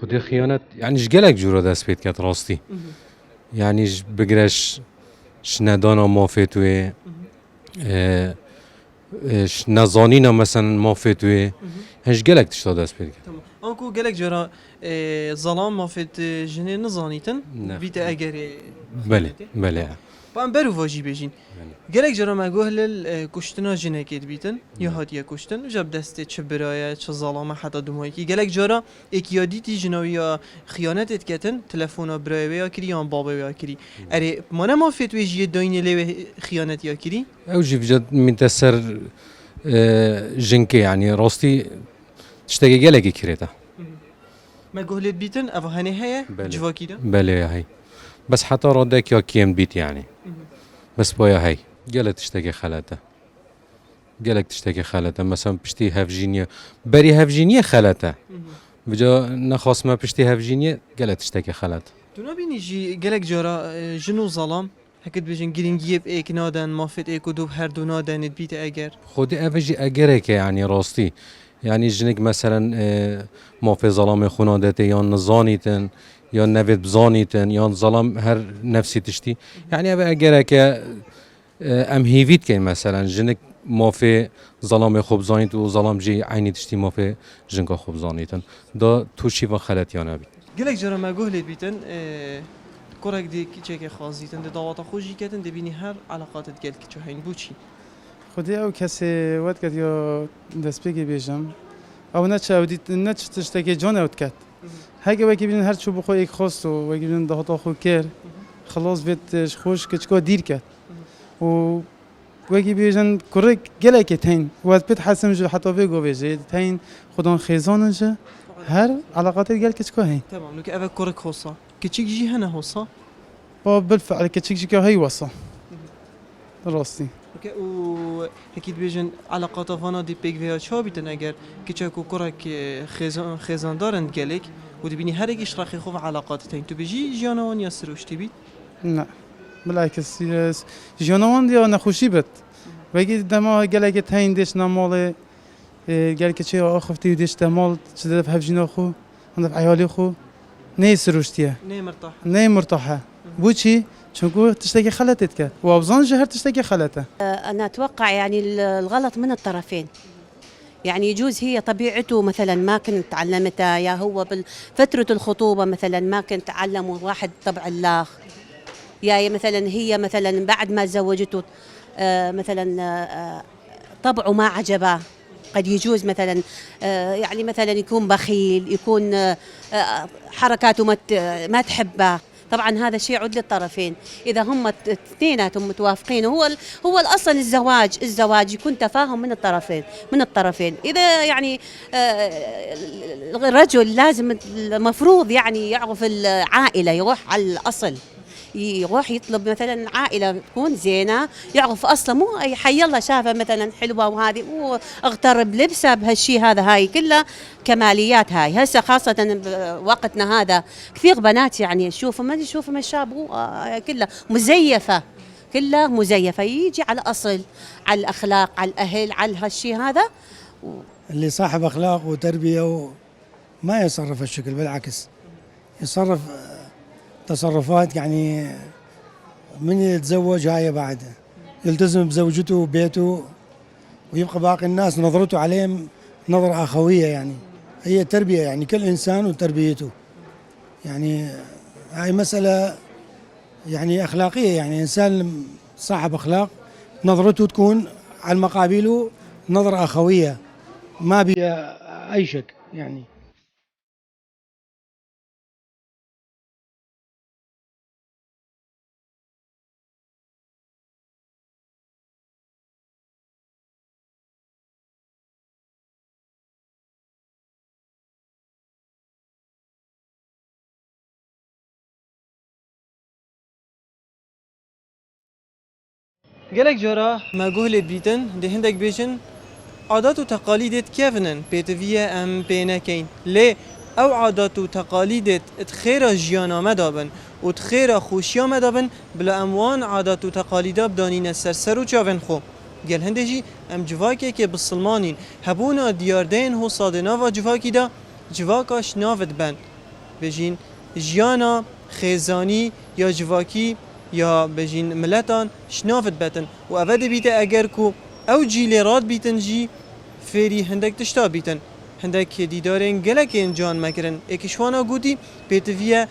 خودی خیانت یعنی جگلک جورا دست پید کت راستی یعنی بگرش شندانا مافیتوی نزانینا مثلا مافیتوی هنج گلک تشتا دست پید کت. آنکو گلک جرا ظلام مافت جنه نزانیتن نه. بیت اگر بله با ام برو واجی بجین گلک جرا ما گوهل کشتنا جنه کید بیتن یا هادیه کشتن جب دسته چه برایه چه ظلامه حتی دمایی کی گلک جرا اکیادی تی جنویا خیانت اتکتن تلفونا برای یا کری یا بابا یا کری اره ما مافت ویجی داینه لی خیانت یا کری اوجي بجد من تسر جنكي يعني راستي تشتاقي جلقي كريتا ما گوهلت بیتن او هنه هیا جواکی دا بله هاي بس حتى ردك يا كيم بيت يعني بس بويا هاي قالت تشتاقي خالته قالك تشتاقي خالته مثلا بشتي هافجينيا بري هافجينيا خالته بجا نخاص ما بشتي هافجينيا قالت تشتاقي خالته تو نبینی جی گلک جارا جنو ظلام هکت بجن گرینگیب ایک نادن مافت ایک و دو هر دو نادن بیت اگر خودي افجي اجرك يعني راستي يعني جنك مثلا ما في ظلام خنادته یا نزانیتن یا نوید بزانیتن یا ظلام هر نفسی تشتی يعني ابي اجرك ام هيفيت كاين مثلا جنك ما في ظلام خوب زانیت و ظلام جي عيني تشتي ما في جنك خوب زانیتن دا توشي و خلت یا نبي گلک جارا ما گوهلت بیتن کرک دی کیچه که خازیتن دی دعوت خوشی کتن دی بینی هر علاقاتت گل کیچه هین بوچی خودی او کسی وقت کرد یا دست بگی بیشم او نه چه ودیت نه چه تشتکی جان اوت کرد هرگاه وکی بین هر چو بخوای یک خواست و وکی بین دهات آخو کر خلاص بیتش خوش کچکا دیر کرد و وکی بیشن کرک گله که تین وقت بیت حسم جو حتی بگو بیشه تین خودان خیزانش هر علاقات گل کچکا هین تمام لك أبا كورك هوصا كتشيك جي هنا هوصا با بالفعل کچک جی که هی واسه راستی و هكيد بيجن علاقات فانا دي بيك فيها شو بيتن اگر كيتشاكو كورك خيزان دارن قالك ودي بيني هر ايش راح يخوف علاقات تين تو بيجي جيانوان يا سروش تبي نه بالعکس جانوان دیا نخوشی بد وگی دما گلگه تاین دش نماله گلگه چه آخفتی دش دمال چه دف هفجنا خو هندف عیالی خو نه سروشتیه نه مرتاحه بوچی چونكو تشتكي خلتت كات وابظن جهر تشتكي خلته أنا أتوقع يعني الغلط من الطرفين يعني يجوز هي طبيعته مثلا ما كنت تعلمتها يا هو بفترة الخطوبة مثلا ما كنت تعلم واحد طبع الله يا مثلا هي مثلا بعد ما تزوجته مثلا طبعه ما عجبه قد يجوز مثلا يعني مثلا يكون بخيل يكون حركاته ما تحبه طبعا هذا شيء يعود للطرفين اذا هم اثنيناتهم متوافقين هو الاصل الزواج يكون تفاهم من الطرفين اذا يعني الرجل لازم المفروض يعني يعرف العائله يروح على الاصل يروح يطلب مثلا عائله تكون زينه يعرف اصلا مو اي حي الله شافه مثلا حلوه وهذه واغترب لبسه بهالشيء هذا هاي كلها كماليات هاي هسه خاصه بوقتنا هذا كثير بنات يعني يشوفوا الشاب كلها مزيفه يجي على الاصل على الاخلاق على الاهل على هالشيء هذا اللي صاحب اخلاق وتربيه ما يصرف الشكل بالعكس يصرف تصرفات يعني من يتزوج هاي بعد يلتزم بزوجته وبيته ويبقى باقي الناس نظرته عليهم نظرة أخوية يعني هي تربية يعني كل إنسان وتربيته يعني هاي مسألة يعني أخلاقية يعني إنسان صاحب أخلاق نظرته تكون على المقابل نظرة أخوية ما بها أي شك يعني گلک جارا ما گوهلت بیتن ده هندک بیشن عادات و تقالیدت کیفنن پیتویه ام بینکین لی او عادات و تقالیدت اتخیرا جیانا مدابن و اتخیرا خوشیا مدابن بلا اموان عادات و تقالیدا بدانین سرسر و چاون خو گل هندجی ام جواکه که بسلمانین هبونا دیاردین هو صادنا و جواکی دا جواکاش نافد بن بجین جیانا خیزانی یا جواکی یا بجین ملتان شنافت بتن و اوه دبیت اگر کو او جیل راد بیتن جی فێری هەندێک تشتا بیتن هەندێک دیدارێن gelekên can mekirin êkişwana gotî pêtiviye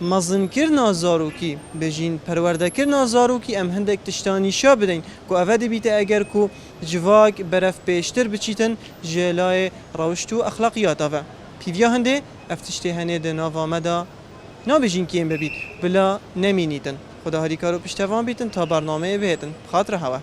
mezinkirina zarokî bêjîn perwerdekirina zarokî em hindek tiştan nîşa bidin ku ev dibîte eger ku civak beref pêştir biçîtin ji layê rawişt û exlaqiyata ve pîviya hindê ev tiştê henê di nava me da nabêjîn kêm bibît bila nemînîtin Xuda herîkar û piştevan bîtin ta bernameyê bihêtin xatir hewe